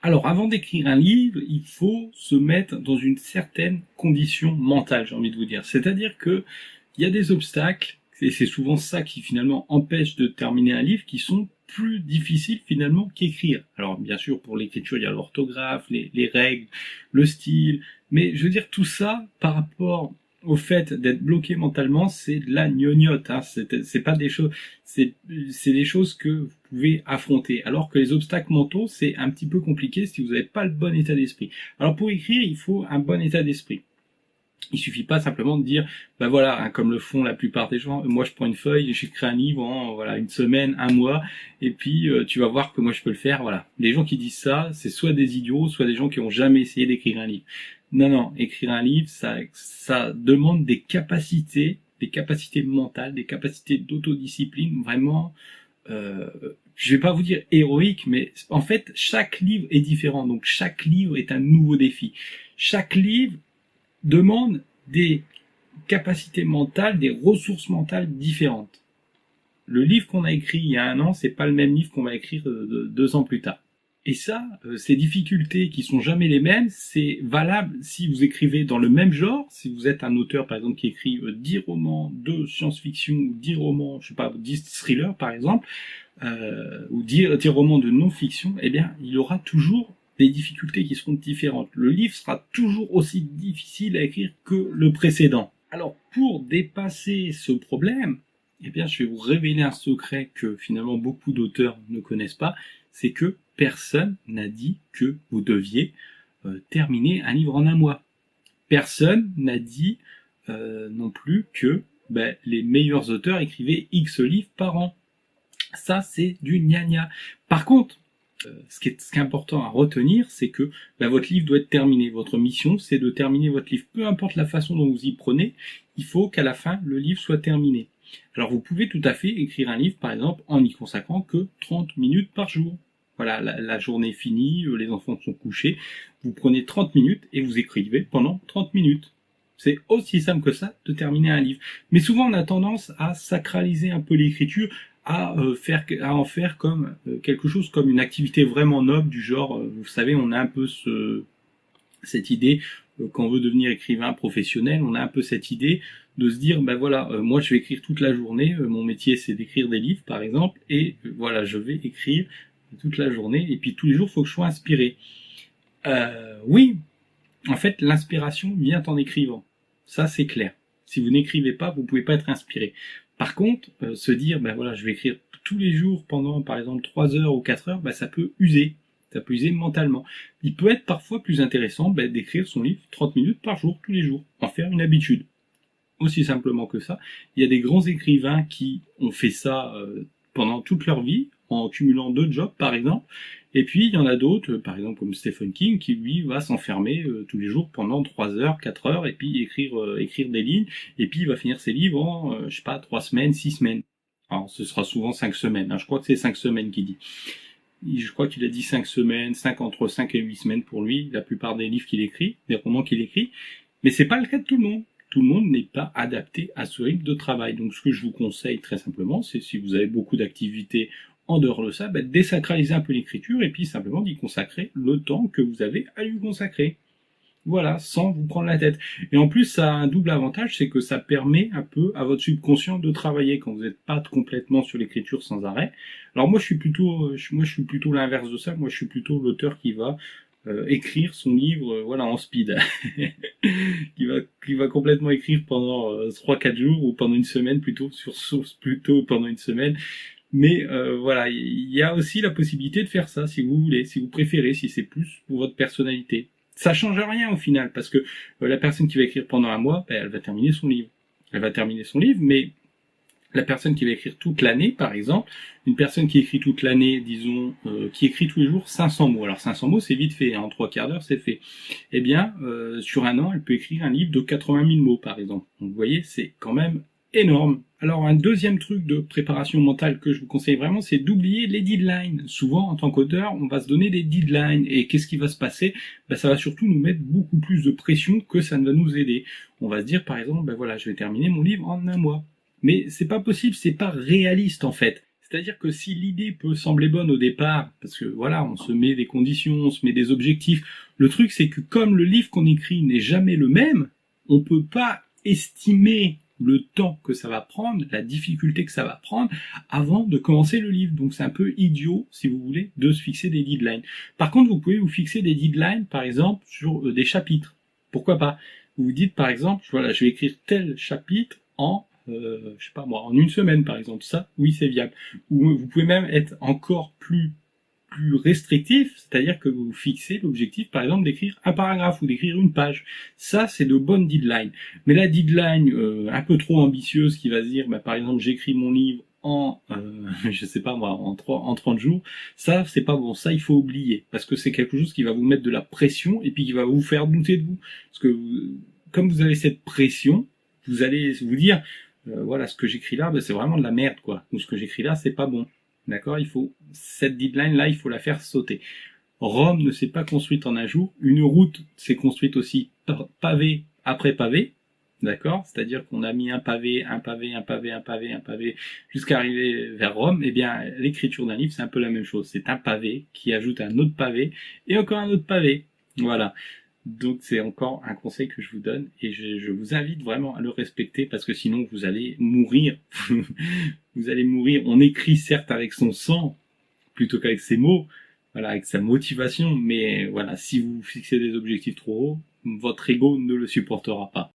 Alors, avant d'écrire un livre, il faut se mettre dans une certaine condition mentale, j'ai envie de vous dire. C'est-à-dire que il y a des obstacles, et c'est souvent ça qui finalement empêche de terminer un livre, qui sont plus difficiles finalement qu'écrire. Alors, bien sûr, pour l'écriture, il y a l'orthographe, les règles, le style, mais je veux dire, tout ça, par rapport au fait d'être bloqué mentalement, c'est de la gnognotte, hein. C'est pas des choses, c'est des choses que vous pouvez affronter. Alors que les obstacles mentaux, c'est un petit peu compliqué si vous n'avez pas le bon état d'esprit. Alors pour écrire, il faut un bon état d'esprit. Il suffit pas simplement de dire, ben voilà, hein, comme le font la plupart des gens, moi je prends une feuille, j'écris un livre en voilà une semaine, un mois, et puis tu vas voir que moi je peux le faire. Voilà. Les gens qui disent ça, c'est soit des idiots, soit des gens qui ont jamais essayé d'écrire un livre. Non, non, écrire un livre, ça demande des capacités mentales, des capacités d'autodiscipline, vraiment. Je vais pas vous dire héroïque, mais en fait chaque livre est différent, donc chaque livre est un nouveau défi. Chaque livre demande des capacités mentales, des ressources mentales différentes. Le livre qu'on a écrit il y a un an, c'est pas le même livre qu'on va écrire 2 ans plus tard. Et ça, ces difficultés qui sont jamais les mêmes, c'est valable si vous écrivez dans le même genre, si vous êtes un auteur par exemple qui écrit 10 romans de science-fiction ou 10 romans, je sais pas, 10 thrillers par exemple, ou 10 romans de non-fiction, eh bien, il aura toujours des difficultés qui seront différentes. Le livre sera toujours aussi difficile à écrire que le précédent. Alors, pour dépasser ce problème, eh bien, je vais vous révéler un secret que finalement beaucoup d'auteurs ne connaissent pas, c'est que personne n'a dit que vous deviez terminer un livre en un mois. Personne n'a dit non plus que les meilleurs auteurs écrivaient X livres par an. Ça, c'est du gna-gna. Par contre, ce qui est important à retenir, c'est que votre livre doit être terminé. Votre mission, c'est de terminer votre livre. Peu importe la façon dont vous y prenez, il faut qu'à la fin, le livre soit terminé. Alors, vous pouvez tout à fait écrire un livre, par exemple, en n'y consacrant que 30 minutes par jour. Voilà, la journée est finie, les enfants sont couchés. Vous prenez 30 minutes et vous écrivez pendant 30 minutes. C'est aussi simple que ça de terminer un livre. Mais souvent, on a tendance à sacraliser un peu l'écriture, à en faire comme quelque chose comme une activité vraiment noble du genre, vous savez, on a un peu cette idée quand on veut devenir écrivain professionnel, on a un peu cette idée de se dire voilà, moi je vais écrire toute la journée, mon métier c'est d'écrire des livres par exemple, et voilà, je vais écrire toute la journée et puis tous les jours il faut que je sois inspiré. Oui, en fait l'inspiration vient en écrivant, ça c'est clair. Si vous n'écrivez pas, vous pouvez pas être inspiré. Par contre, se dire, voilà, je vais écrire tous les jours pendant, par exemple, 3 heures ou 4 heures, ça peut user. Ça peut user mentalement. Il peut être parfois plus intéressant d'écrire son livre 30 minutes par jour, tous les jours, en faire une habitude. Aussi simplement que ça. Il y a des grands écrivains qui ont fait ça pendant toute leur vie, en cumulant 2 jobs, par exemple. Et puis, il y en a d'autres, par exemple comme Stephen King, qui lui va s'enfermer tous les jours pendant 3 heures, 4 heures, et puis écrire des lignes, et puis il va finir ses livres en, je sais pas, 3 semaines, 6 semaines. Alors, ce sera souvent 5 semaines, hein. Je crois que c'est 5 semaines qu'il dit. Je crois qu'il a dit 5 semaines, entre 5 et 8 semaines pour lui, la plupart des livres qu'il écrit, des romans qu'il écrit. Mais c'est pas le cas de tout le monde. Tout le monde n'est pas adapté à ce rythme de travail. Donc, ce que je vous conseille très simplement, c'est si vous avez beaucoup d'activités en dehors de ça, désacraliser un peu l'écriture et puis simplement d'y consacrer le temps que vous avez à lui consacrer. Voilà, sans vous prendre la tête. Et en plus, ça a un double avantage, c'est que ça permet un peu à votre subconscient de travailler quand vous n'êtes pas complètement sur l'écriture sans arrêt. Alors moi, je suis plutôt l'inverse de ça. Moi, je suis plutôt l'auteur qui va écrire son livre, voilà, en speed, qui va complètement écrire pendant 3-4 jours ou pendant une semaine plutôt pendant une semaine. Mais voilà, il y a aussi la possibilité de faire ça si vous voulez, si vous préférez, si c'est plus pour votre personnalité. Ça change rien au final, parce que la personne qui va écrire pendant un mois, elle va terminer son livre. Elle va terminer son livre, mais la personne qui va écrire toute l'année, par exemple, une personne qui écrit toute l'année, disons, qui écrit tous les jours 500 mots. Alors 500 mots, c'est vite fait, hein, en 3/4 d'heure, c'est fait. Eh bien, sur un an, elle peut écrire un livre de 80 000 mots, par exemple. Donc vous voyez, c'est quand même énorme. Alors un deuxième truc de préparation mentale que je vous conseille vraiment, c'est d'oublier les deadlines. Souvent, en tant qu'auteur, on va se donner des deadlines. Et qu'est-ce qui va se passer? Ça va surtout nous mettre beaucoup plus de pression que ça ne va nous aider. On va se dire, par exemple, voilà, je vais terminer mon livre en un mois. Mais c'est pas possible, c'est pas réaliste en fait. C'est-à-dire que si l'idée peut sembler bonne au départ, parce que voilà, on se met des conditions, on se met des objectifs, le truc c'est que comme le livre qu'on écrit n'est jamais le même, on peut pas estimer le temps que ça va prendre, la difficulté que ça va prendre avant de commencer le livre. Donc c'est un peu idiot, si vous voulez, de se fixer des deadlines. Par contre, vous pouvez vous fixer des deadlines, par exemple, sur des chapitres. Pourquoi pas? Vous vous dites, par exemple, voilà, je vais écrire tel chapitre en je sais pas moi, en une semaine par exemple, ça, oui c'est viable. Ou vous pouvez même être encore plus restrictif, c'est-à-dire que vous fixez l'objectif par exemple d'écrire un paragraphe ou d'écrire une page. Ça c'est de bonnes deadlines. Mais la deadline un peu trop ambitieuse qui va se dire, bah, par exemple j'écris mon livre en je sais pas moi en 30 jours, ça c'est pas bon, ça il faut oublier parce que c'est quelque chose qui va vous mettre de la pression et puis qui va vous faire douter de vous parce que comme vous avez cette pression, vous allez vous dire voilà, ce que j'écris là, ben, c'est vraiment de la merde, quoi. Ou ce que j'écris là, c'est pas bon. D'accord? Il faut, cette deadline là, il faut la faire sauter. Rome ne s'est pas construite en un jour. Une route s'est construite aussi pavé après pavé. D'accord? C'est-à-dire qu'on a mis un pavé, un pavé, un pavé, un pavé, un pavé, jusqu'à arriver vers Rome. Eh bien, l'écriture d'un livre, c'est un peu la même chose. C'est un pavé qui ajoute un autre pavé et encore un autre pavé. Voilà. Donc c'est encore un conseil que je vous donne et je vous invite vraiment à le respecter parce que sinon vous allez mourir. Vous allez mourir. On écrit certes avec son sang plutôt qu'avec ses mots, voilà, avec sa motivation, mais voilà, si vous fixez des objectifs trop hauts, votre ego ne le supportera pas.